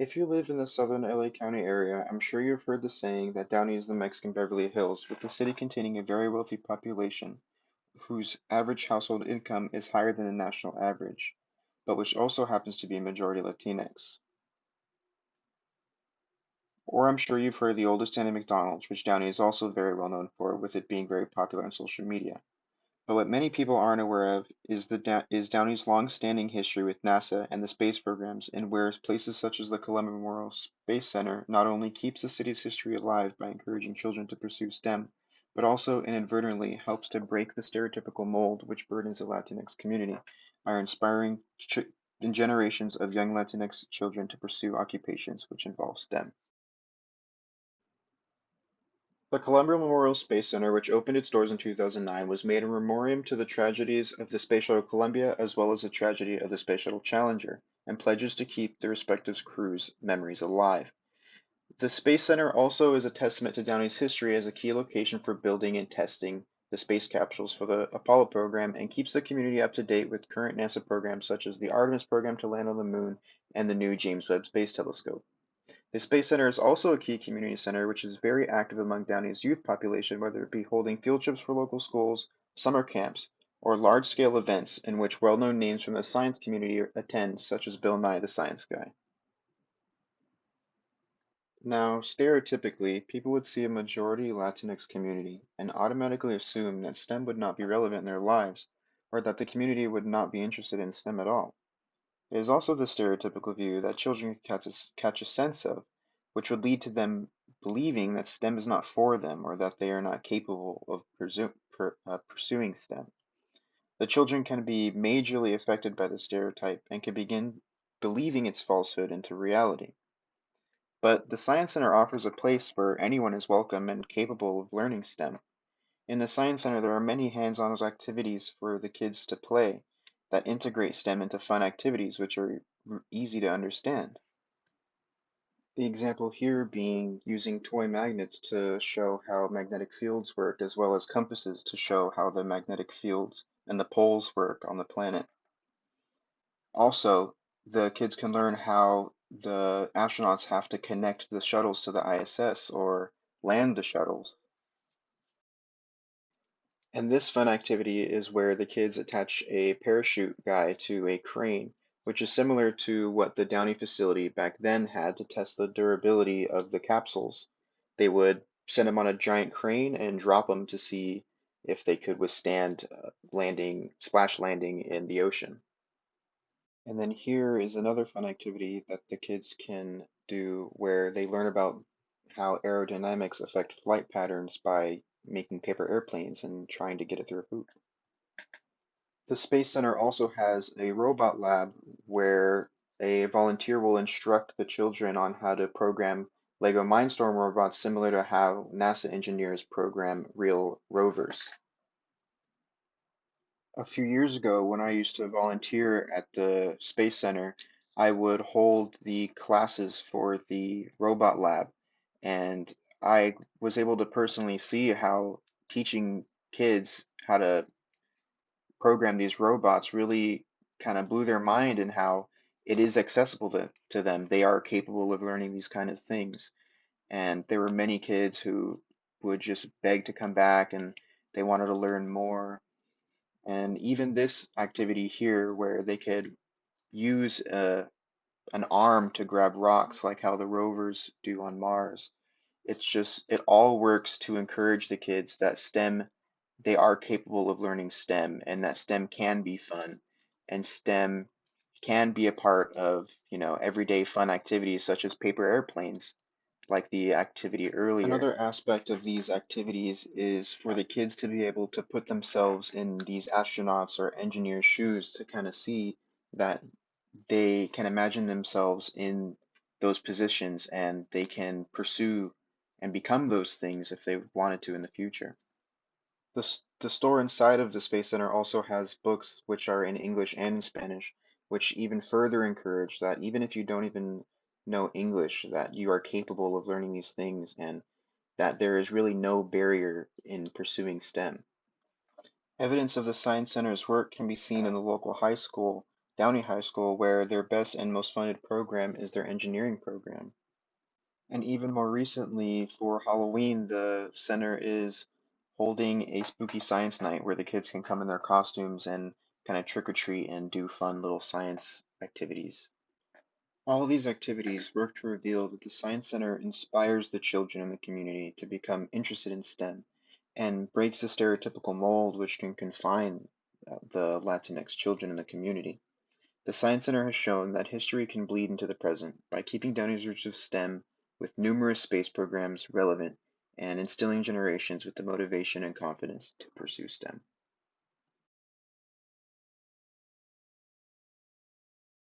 If you live in the southern LA County area, I'm sure you've heard the saying that Downey is the Mexican Beverly Hills, with the city containing a very wealthy population whose average household income is higher than the national average, but which also happens to be a majority Latinx. Or I'm sure you've heard of the oldest standing McDonald's, which Downey is also very well known for, with it being very popular on social media. But what many people aren't aware of is Downey's long-standing history with NASA and the space programs, and where places such as the Columbia Memorial Space Center not only keeps the city's history alive by encouraging children to pursue STEM, but also inadvertently helps to break the stereotypical mold which burdens the Latinx community by inspiring generations of young Latinx children to pursue occupations which involve STEM. The Columbia Memorial Space Center, which opened its doors in 2009, was made in memoriam to the tragedies of the Space Shuttle Columbia as well as the tragedy of the Space Shuttle Challenger, and pledges to keep the respective crews' memories alive. The Space Center also is a testament to Downey's history as a key location for building and testing the space capsules for the Apollo program and keeps the community up to date with current NASA programs such as the Artemis program to land on the moon and the new James Webb Space Telescope. The Space Center is also a key community center which is very active among Downey's youth population, whether it be holding field trips for local schools, summer camps, or large-scale events in which well-known names from the science community attend, such as Bill Nye the Science Guy. Now, stereotypically, people would see a majority Latinx community and automatically assume that STEM would not be relevant in their lives, or that the community would not be interested in STEM at all. It is also the stereotypical view that children catch a sense of, which would lead to them believing that STEM is not for them or that they are not capable of pursuing STEM. The children can be majorly affected by the stereotype and can begin believing its falsehood into reality. But the Science Center offers a place where anyone is welcome and capable of learning STEM. In the Science Center, there are many hands-on activities for the kids to play that integrate STEM into fun activities which are easy to understand. The example here being using toy magnets to show how magnetic fields work, as well as compasses to show how the magnetic fields and the poles work on the planet. Also, the kids can learn how the astronauts have to connect the shuttles to the ISS or land the shuttles. And this fun activity is where the kids attach a parachute guy to a crane, which is similar to what the Downey facility back then had to test the durability of the capsules. They would send them on a giant crane and drop them to see if they could withstand splash landing in the ocean. And then here is another fun activity that the kids can do where they learn about how aerodynamics affect flight patterns by making paper airplanes and trying to get it through a hoop. The Space Center also has a robot lab where a volunteer will instruct the children on how to program Lego Mindstorm robots similar to how NASA engineers program real rovers. A few years ago, when I used to volunteer at the Space Center, I would hold the classes for the robot lab, and I was able to personally see how teaching kids how to program these robots really kind of blew their mind and how it is accessible to them. They are capable of learning these kind of things. And there were many kids who would just beg to come back and they wanted to learn more. And even this activity here, where they could use an arm to grab rocks like how the rovers do on Mars, it all works to encourage the kids that they are capable of learning STEM and that STEM can be fun and STEM can be a part of, everyday fun activities such as paper airplanes, like the activity earlier. Another aspect of these activities is for the kids to be able to put themselves in these astronauts or engineers' shoes to kind of see that they can imagine themselves in those positions and they can pursue and become those things if they wanted to in the future. The store inside of the Space Center also has books which are in English and in Spanish, which even further encourage that even if you don't even know English, that you are capable of learning these things and that there is really no barrier in pursuing STEM. Evidence of the Science Center's work can be seen in the local high school, Downey High School, where their best and most funded program is their engineering program. And even more recently, for Halloween, the center is holding a spooky science night where the kids can come in their costumes and kind of trick or treat and do fun little science activities. All of these activities work to reveal that the Science Center inspires the children in the community to become interested in STEM and breaks the stereotypical mold which can confine the Latinx children in the community. The Science Center has shown that history can bleed into the present by keeping Downey's roots of STEM with numerous space programs relevant and instilling generations with the motivation and confidence to pursue STEM.